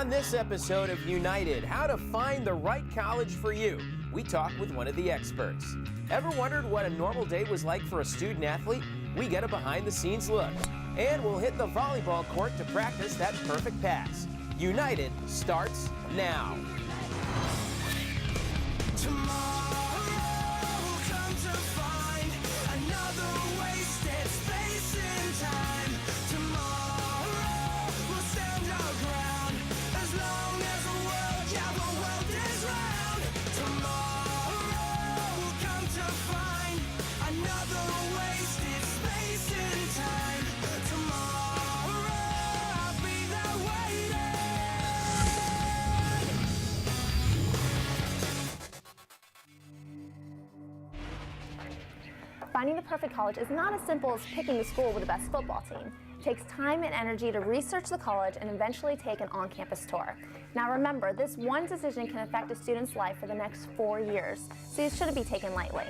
On this episode of United, how to find the right college for you, we talk with one of the experts. Ever wondered what a normal day was like for a student athlete? We get a behind-the-scenes look. And we'll hit the volleyball court to practice that perfect pass. United starts now. Finding the perfect college is not as simple as picking the school with the best football team. It takes time and energy to research the college and eventually take an on-campus tour. Now remember, this one decision can affect a student's life for the next 4 years, so it shouldn't be taken lightly.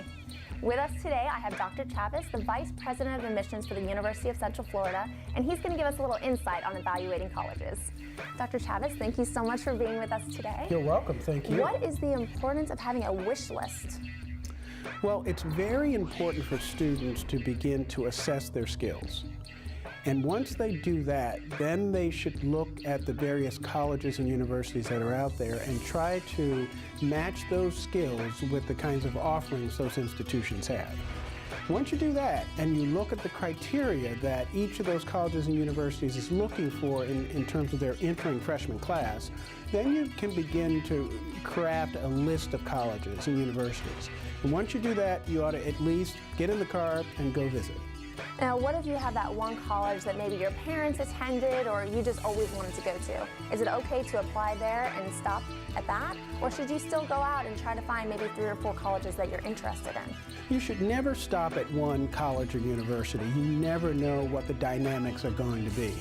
With us today, I have Dr. Chavez, the Vice President of Admissions for the University of Central Florida, and he's going to give us a little insight on evaluating colleges. Dr. Chavez, thank you so much for being with us today. You're welcome, thank you. What is the importance of having a wish list? Well, it's very important for students to begin to assess their skills. And once they do that, then they should look at the various colleges and universities that are out there and try to match those skills with the kinds of offerings those institutions have. Once you do that, and you look at the criteria that each of those colleges and universities is looking for in terms of their entering freshman class, then you can begin to craft a list of colleges and universities. And once you do that, you ought to at least get in the car and go visit. Now, what if you have that one college that maybe your parents attended or you just always wanted to go to? Is it okay to apply there and stop at that? Or should you still go out and try to find maybe 3 or 4 colleges that you're interested in? You should never stop at one college or university. You never know what the dynamics are going to be.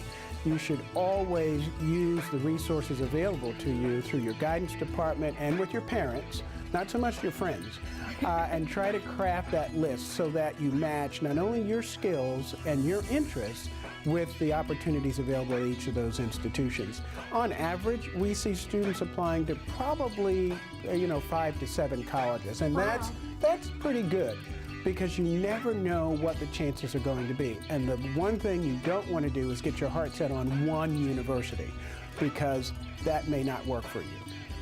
You should always use the resources available to you through your guidance department and with your parents, not so much your friends, and try to craft that list so that you match not only your skills and your interests with the opportunities available at each of those institutions. On average, we see students applying to probably 5 to 7 colleges, and wow, that's pretty good, because you never know what the chances are going to be. And the one thing you don't want to do is get your heart set on one university, because that may not work for you.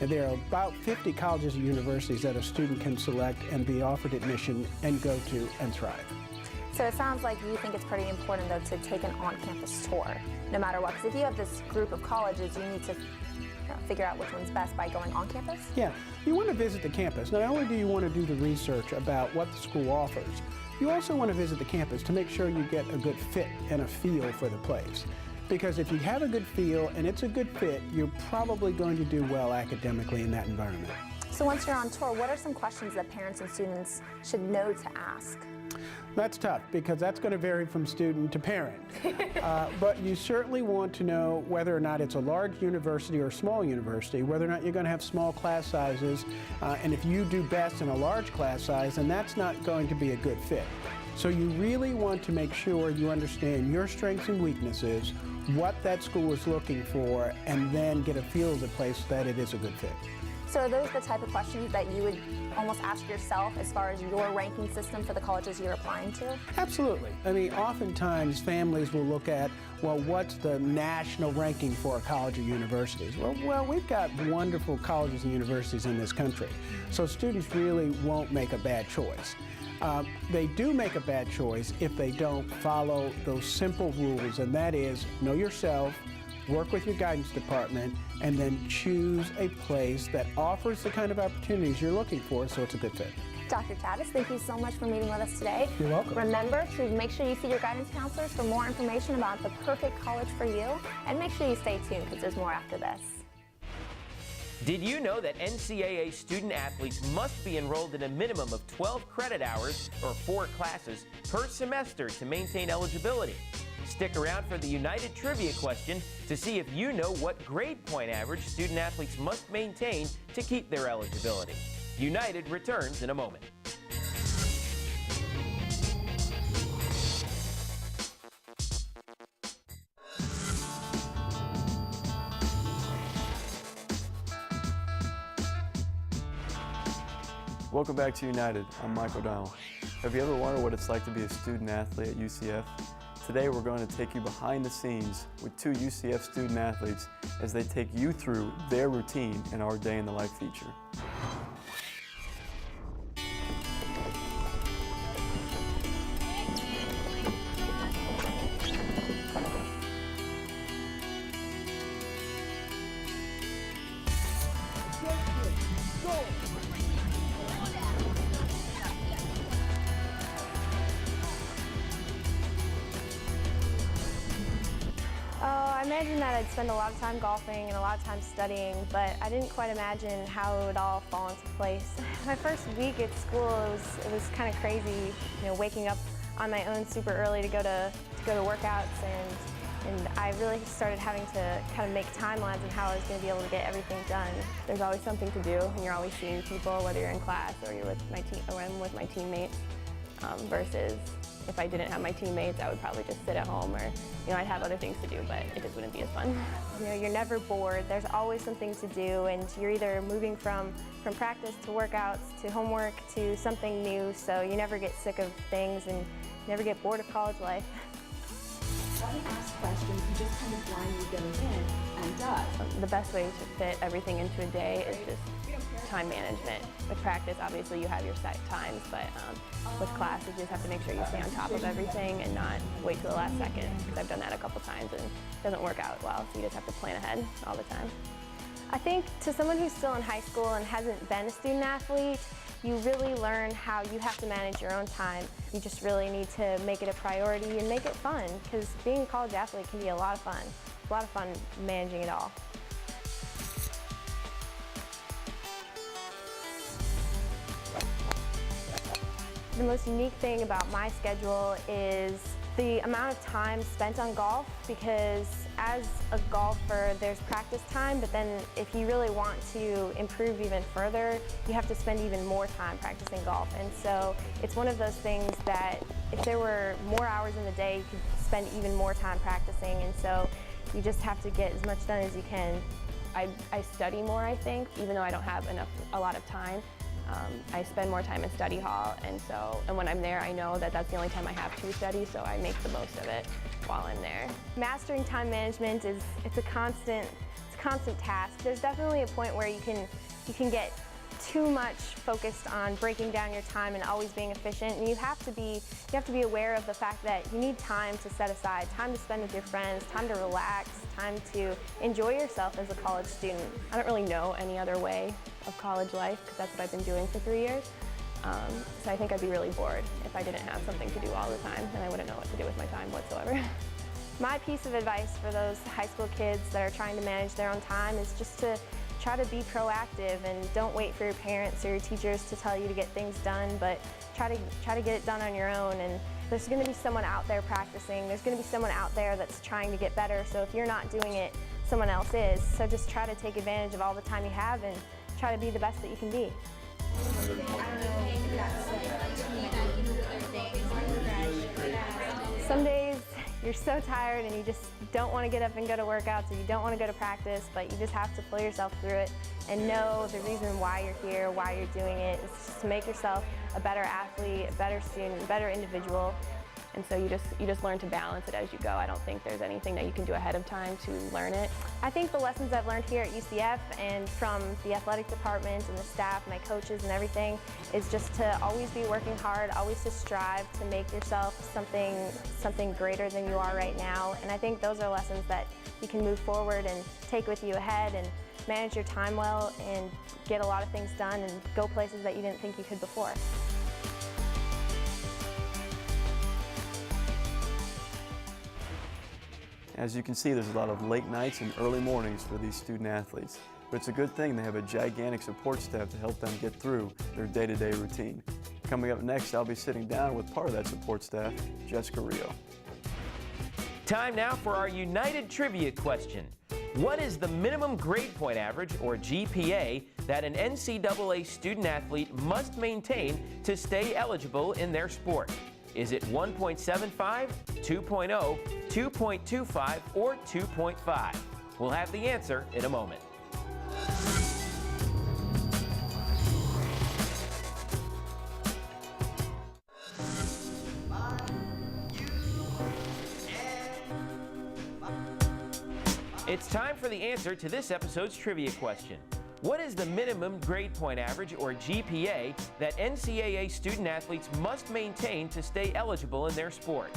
And there are about 50 colleges and universities that a student can select and be offered admission and go to and thrive. So it sounds like you think it's pretty important, though, to take an on-campus tour, no matter what. Because if you have this group of colleges, you need to figure out which one's best by going on campus? Yeah, you want to visit the campus. Not only do you want to do the research about what the school offers, you also want to visit the campus to make sure you get a good fit and a feel for the place. Because if you have a good feel and it's a good fit, you're probably going to do well academically in that environment. So once you're on tour, what are some questions that parents and students should know to ask? That's tough, because that's going to vary from student to parent. But you certainly want to know whether or not it's a large university or a small university, whether or not you're going to have small class sizes, and if you do best in a large class size, then that's not going to be a good fit. So you really want to make sure you understand your strengths and weaknesses, what that school is looking for, and then get a feel of the place that it is a good fit. So are those the type of questions that you would almost ask yourself as far as your ranking system for the colleges you're applying to? Absolutely. I mean, oftentimes families will look at, well, what's the national ranking for a college or universities? Well, we've got wonderful colleges and universities in this country, so students really won't make a bad choice. They do make a bad choice if they don't follow those simple rules, and that is know yourself, work with your guidance department, and then choose a place that offers the kind of opportunities you're looking for so it's a good fit. Dr. Chavez, thank you so much for meeting with us today. You're welcome. Remember to make sure you see your guidance counselors for more information about the perfect college for you, and make sure you stay tuned because there's more after this. Did you know that NCAA student athletes must be enrolled in a minimum of 12 credit hours or 4 classes per semester to maintain eligibility? Stick around for the United Trivia question to see if you know what grade point average student athletes must maintain to keep their eligibility. United returns in a moment. Welcome back to United. I'm Mike O'Donnell. Have you ever wondered what it's like to be a student athlete at UCF? Today we're going to take you behind the scenes with two UCF student athletes as they take you through their routine in our Day in the Life feature. I imagined that I'd spend a lot of time golfing and a lot of time studying, but I didn't quite imagine how it would all fall into place. My first week at school, it was kind of crazy, waking up on my own super early to go to workouts, and I really started having to kind of make timelines on how I was going to be able to get everything done. There's always something to do, and you're always seeing people, whether you're in class or you're with I'm with my teammates, versus if I didn't have my teammates, I would probably just sit at home, or I'd have other things to do, but it just wouldn't be as fun. You're never bored. There's always something to do, and you're either moving from practice to workouts to homework to something new, so you never get sick of things and never get bored of college life. When he asks questions, he just kind of blindly goes in and does. The best way to fit everything into a day is just time management. With practice, obviously you have your set times, but with class, you just have to make sure you stay on top of everything and not wait till the last second, because I've done that a couple times and it doesn't work out well, so you just have to plan ahead all the time. I think to someone who's still in high school and hasn't been a student athlete, you really learn how you have to manage your own time. You just really need to make it a priority and make it fun, because being a college athlete can be a lot of fun. It's a lot of fun managing it all. The most unique thing about my schedule is the amount of time spent on golf, because as a golfer, there's practice time, but then if you really want to improve even further, you have to spend even more time practicing golf. And so it's one of those things that if there were more hours in the day, you could spend even more time practicing. And so you just have to get as much done as you can. I study more, I think, even though I don't have a lot of time. I spend more time in study hall, and when I'm there, I know that that's the only time I have to study, so I make the most of it while I'm there. Mastering time management it's a constant task. There's definitely a point where you can get too much focused on breaking down your time and always being efficient, and you have to be aware of the fact that you need time to set aside, time to spend with your friends, time to relax, time to enjoy yourself as a college student. I don't really know any other way of college life, because that's what I've been doing for 3 years. So I think I'd be really bored if I didn't have something to do all the time, and I wouldn't know what to do with my time whatsoever. My piece of advice for those high school kids that are trying to manage their own time is just to try to be proactive, and don't wait for your parents or your teachers to tell you to get things done, but try to get it done on your own. And there's going to be someone out there practicing. There's going to be someone out there that's trying to get better. So if you're not doing it, someone else is. So just try to take advantage of all the time you have and try to be the best that you can be. Some days you're so tired and you just don't want to get up and go to workouts, or you don't want to go to practice, but you just have to pull yourself through it and know the reason why you're here, why you're doing it. It's just to make yourself a better athlete, a better student, a better individual. And so you just learn to balance it as you go. I don't think there's anything that you can do ahead of time to learn it. I think the lessons I've learned here at UCF and from the athletic department and the staff, my coaches and everything, is just to always be working hard, always to strive to make yourself something greater than you are right now. And I think those are lessons that you can move forward and take with you ahead, and manage your time well and get a lot of things done and go places that you didn't think you could before. As you can see, there's a lot of late nights and early mornings for these student athletes. But it's a good thing they have a gigantic support staff to help them get through their day-to-day routine. Coming up next, I'll be sitting down with part of that support staff, Jessica Rio. Time now for our United Trivia question. What is the minimum grade point average, or GPA, that an NCAA student athlete must maintain to stay eligible in their sport? Is it 1.75, 2.0, 2.25, or 2.5? We'll have the answer in a moment. It's time for the answer to this episode's trivia question. What is the minimum grade point average, or GPA, that NCAA student athletes must maintain to stay eligible in their sport?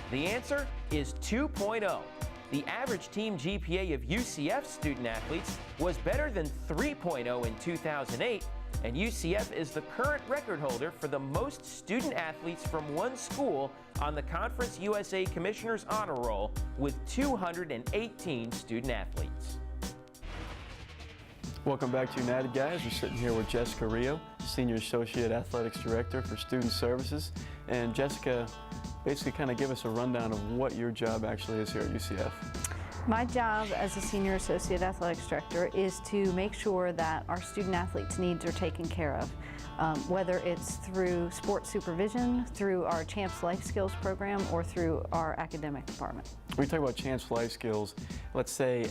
The answer is 2.0. The average team GPA of UCF student athletes was better than 3.0 in 2008, and UCF is the current record holder for the most student athletes from one school on the Conference USA Commissioner's Honor Roll, with 218 student athletes. Welcome back to United, guys. We're sitting here with Jessica Rio, Senior Associate Athletics Director for Student Services. And Jessica, basically kind of give us a rundown of what your job actually is here at UCF. My job as a Senior Associate Athletics Director is to make sure that our student athletes' needs are taken care of, whether it's through sports supervision, through our Champs Life Skills program, or through our academic department. When we talk about Champs Life Skills, let's say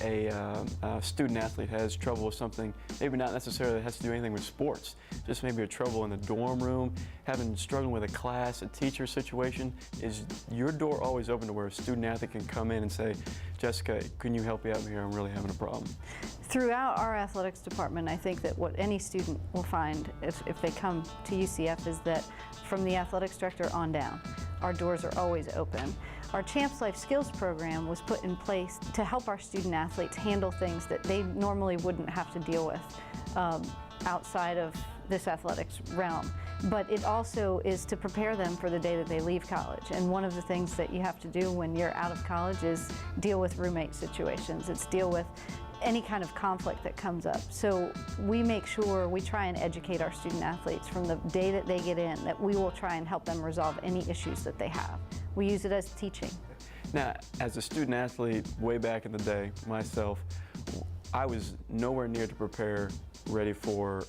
a student athlete has trouble with something, maybe not necessarily has to do anything with sports, just maybe a trouble in the dorm room, struggling with a class, a teacher situation. Is your door always open to where a student athlete can come in and say, Jessica, can you help me out here? I'm really having a problem. Throughout our athletics department, I think that what any student will find if they come to UCF is that from the athletics director on down, our doors are always open. Our Champs Life Skills program was put in place to help our student athletes handle things that they normally wouldn't have to deal with outside of this athletics realm. But it also is to prepare them for the day that they leave college. And one of the things that you have to do when you're out of college is deal with roommate situations. It's deal with any kind of conflict that comes up. So we make sure we try and educate our student athletes from the day that they get in, that we will try and help them resolve any issues that they have. We use it as teaching. Now, as a student athlete way back in the day, myself, I was nowhere near to prepare ready for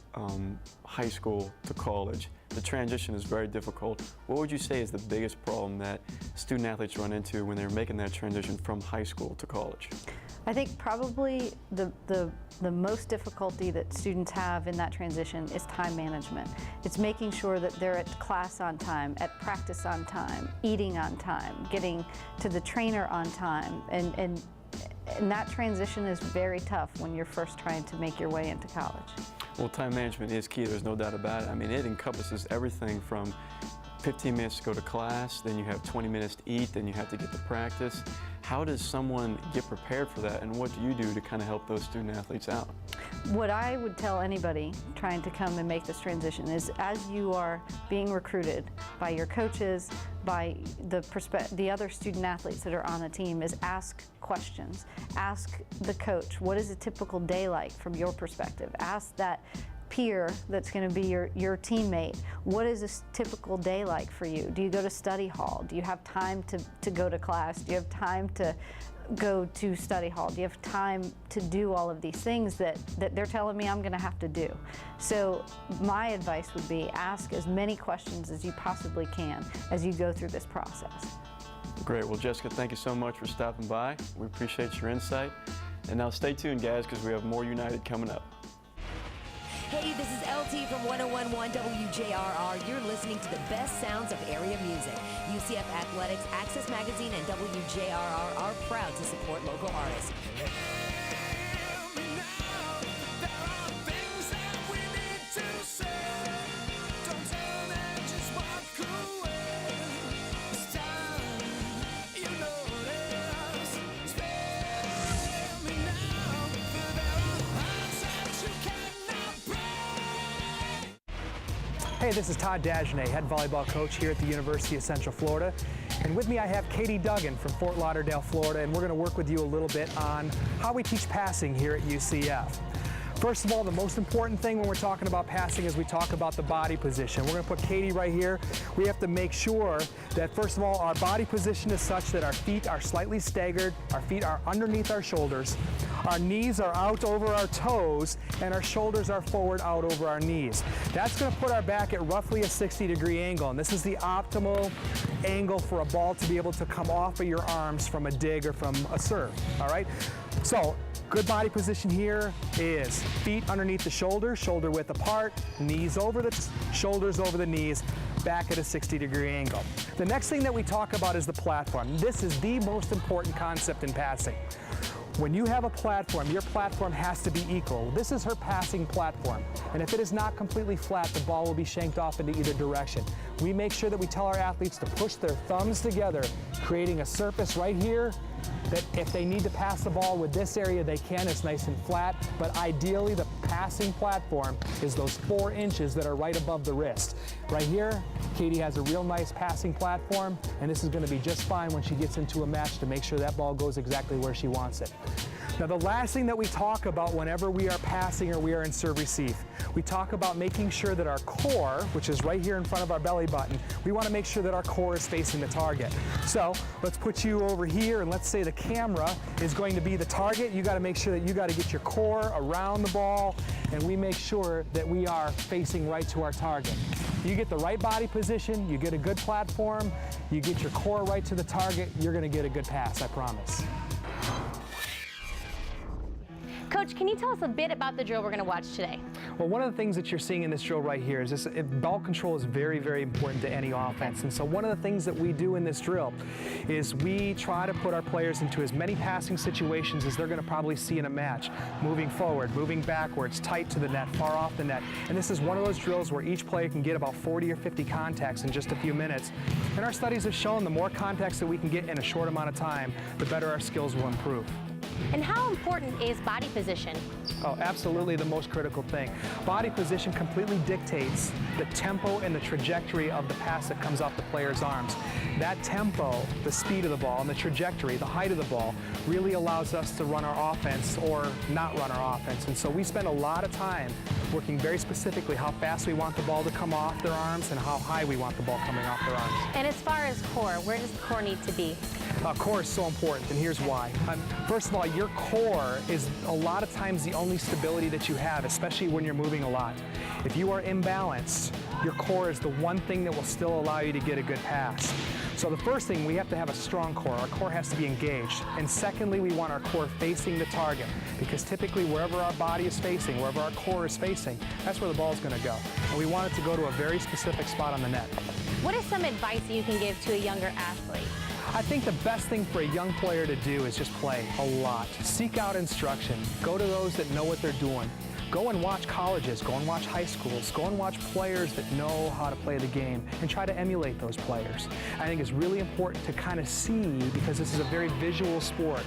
high school to college. The transition is very difficult. What would you say is the biggest problem that student athletes run into when they're making that transition from high school to college? I think probably the most difficulty that students have in that transition is time management. It's making sure that they're at class on time, at practice on time, eating on time, getting to the trainer on time, and that transition is very tough when you're first trying to make your way into college. Well, time management is key, there's no doubt about it. I mean, it encompasses everything from 15 minutes to go to class, then you have 20 minutes to eat, then you have to get to practice. How does someone get prepared for that, and what do you do to kind of help those student athletes out? What I would tell anybody trying to come and make this transition is, as you are being recruited by your coaches, by the other student athletes that are on the team, is ask questions. Ask the coach, what is a typical day like from your perspective? Ask that peer that's going to be your teammate, what is a typical day like for you? Do you go to study hall? Do you have time to go to class? Do you have time to go to study hall? Do you have time to do all of these things that they're telling me I'm going to have to do? So my advice would be, ask as many questions as you possibly can as you go through this process. Great. Well, Jessica, thank you so much for stopping by. We appreciate your insight. And now stay tuned, guys, because we have more United coming up. Hey, this is LT from 101.1 WJRR. You're listening to the best sounds of area music. UCF Athletics, Access Magazine, and WJRR are proud to support local artists. Hey, this is Todd Dagenet, head volleyball coach here at the University of Central Florida. And with me I have Katie Duggan from Fort Lauderdale, Florida, and we're going to work with you a little bit on how we teach passing here at UCF. First of all, the most important thing when we're talking about passing is we talk about the body position. We're going to put Katie right here. We have to make sure that, first of all, our body position is such that our feet are slightly staggered, our feet are underneath our shoulders, our knees are out over our toes, and our shoulders are forward out over our knees. That's going to put our back at roughly a 60-degree angle, and this is the optimal angle for a ball to be able to come off of your arms from a dig or from a serve, all right? So, good body position here is feet underneath the shoulders, shoulder width apart, knees over the shoulders over the knees, back at a 60-degree angle. The next thing that we talk about is the platform. This is the most important concept in passing. When you have a platform, your platform has to be equal. This is her passing platform, and if it is not completely flat, the ball will be shanked off into either direction. We make sure that we tell our athletes to push their thumbs together, creating a surface right here that if they need to pass the ball with this area, they can. It's nice and flat, but ideally the passing platform is those 4 inches that are right above the wrist. Right here, Katie has a real nice passing platform, and this is going to be just fine when she gets into a match to make sure that ball goes exactly where she wants it. Now, the last thing that we talk about whenever we are passing or we are in serve receive, we talk about making sure that our core, which is right here in front of our belly button, we want to make sure that our core is facing the target. So let's put you over here, and let's say the camera is going to be the target. You got to make sure that you got to get your core around the ball, and we make sure that we are facing right to our target. You get the right body position, you get a good platform, you get your core right to the target, you're going to get a good pass, I promise. Coach, can you tell us a bit about the drill we're going to watch today? Well, one of the things that you're seeing in this drill right here is this, ball control is very, very important to any offense. And so one of the things that we do in this drill is we try to put our players into as many passing situations as they're going to probably see in a match. Moving forward, moving backwards, tight to the net, far off the net. And this is one of those drills where each player can get about 40 or 50 contacts in just a few minutes. And our studies have shown the more contacts that we can get in a short amount of time, the better our skills will improve. And how important is body position? Oh, absolutely the most critical thing. Body position completely dictates the tempo and the trajectory of the pass that comes off the player's arms. That tempo, the speed of the ball, and the trajectory, the height of the ball, really allows us to run our offense or not run our offense. And so we spend a lot of time working very specifically how fast we want the ball to come off their arms and how high we want the ball coming off their arms. And as far as core, where does the core need to be? Core is so important, and here's why. First of all, your core is a lot of times the only stability that you have, especially when you're moving a lot. If you are imbalanced, your core is the one thing that will still allow you to get a good pass. So the first thing, we have to have a strong core. Our core has to be engaged. And secondly, we want our core facing the target, because typically wherever our body is facing, wherever our core is facing, that's where the ball is going to go. And we want it to go to a very specific spot on the net. What is some advice you can give to a younger athlete? I think the best thing for a young player to do is just play a lot. Seek out instruction. Go to those that know what they're doing. Go and watch colleges, go and watch high schools, go and watch players that know how to play the game and try to emulate those players. I think it's really important to kind of see, because this is a very visual sport,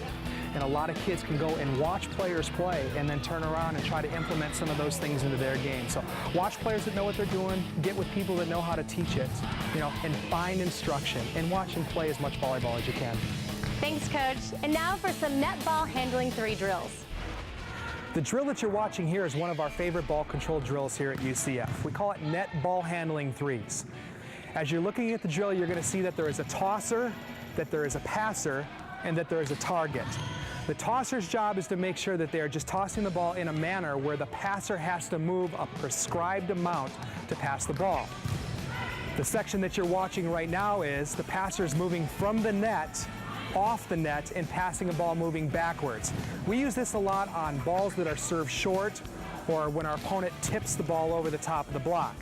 and a lot of kids can go and watch players play and then turn around and try to implement some of those things into their game. So watch players that know what they're doing, get with people that know how to teach it, and find instruction, and watch and play as much volleyball as you can. Thanks, Coach. And now for some net ball handling 3 drills. The drill that you're watching here is one of our favorite ball control drills here at UCF. We call it net ball handling 3s. As you're looking at the drill, you're going to see that there is a tosser, that there is a passer, and that there is a target. The tosser's job is to make sure that they are just tossing the ball in a manner where the passer has to move a prescribed amount to pass the ball. The section that you're watching right now is the passer's moving from the net, off the net, and passing a ball moving backwards. We use this a lot on balls that are served short or when our opponent tips the ball over the top of the block.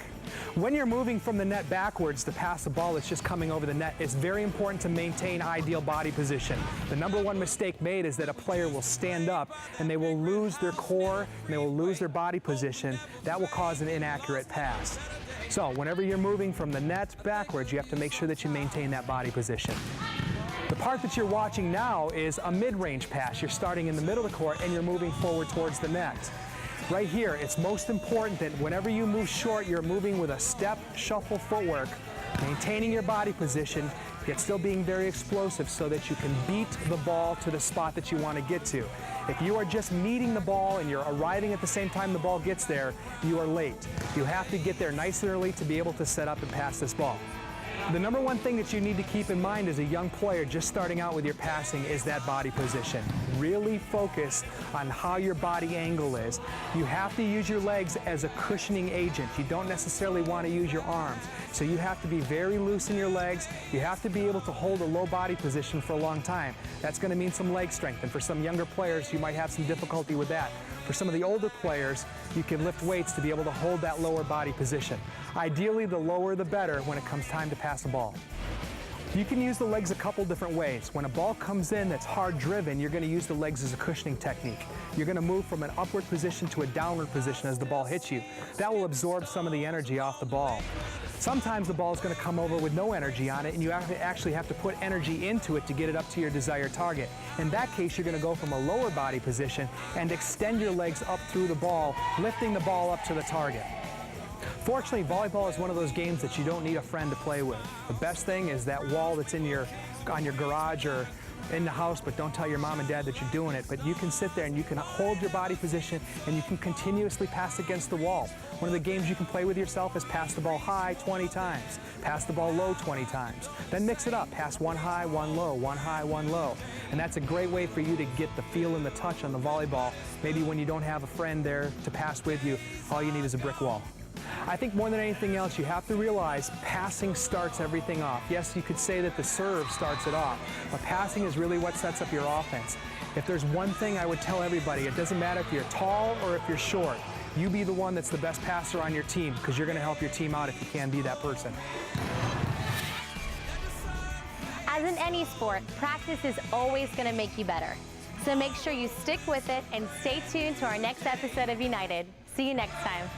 When you're moving from the net backwards to pass a ball that's just coming over the net, it's very important to maintain ideal body position. The number one mistake made is that a player will stand up and they will lose their core and they will lose their body position. That will cause an inaccurate pass. So whenever you're moving from the net backwards, you have to make sure that you maintain that body position. The part that you're watching now is a mid-range pass. You're starting in the middle of the court and you're moving forward towards the net. Right here, it's most important that whenever you move short, you're moving with a step, shuffle footwork, maintaining your body position, yet still being very explosive so that you can beat the ball to the spot that you want to get to. If you are just meeting the ball and you're arriving at the same time the ball gets there, you are late. You have to get there nice and early to be able to set up and pass this ball. The number one thing that you need to keep in mind as a young player just starting out with your passing is that body position. Really focus on how your body angle is. You have to use your legs as a cushioning agent. You don't necessarily want to use your arms. So you have to be very loose in your legs. You have to be able to hold a low body position for a long time. That's going to mean some leg strength, and for some younger players, you might have some difficulty with that. For some of the older players, you can lift weights to be able to hold that lower body position. Ideally, the lower the better when it comes time to pass the ball. You can use the legs a couple different ways. When a ball comes in that's hard driven, you're going to use the legs as a cushioning technique. You're going to move from an upward position to a downward position as the ball hits you. That will absorb some of the energy off the ball. Sometimes the ball is going to come over with no energy on it, and you actually have to put energy into it to get it up to your desired target. In that case, you're going to go from a lower body position and extend your legs up through the ball, lifting the ball up to the target. Fortunately, volleyball is one of those games that you don't need a friend to play with. The best thing is that wall that's on your garage or in the house, but don't tell your mom and dad that you're doing it. But you can sit there and you can hold your body position and you can continuously pass against the wall. One of the games you can play with yourself is pass the ball high 20 times, pass the ball low 20 times. Then mix it up, pass one high, one low, one high, one low. And that's a great way for you to get the feel and the touch on the volleyball. Maybe when you don't have a friend there to pass with you, all you need is a brick wall. I think more than anything else, you have to realize passing starts everything off. Yes, you could say that the serve starts it off, but passing is really what sets up your offense. If there's one thing I would tell everybody, it doesn't matter if you're tall or if you're short. You be the one that's the best passer on your team, because you're going to help your team out if you can be that person. As in any sport, practice is always going to make you better. So make sure you stick with it and stay tuned to our next episode of United. See you next time.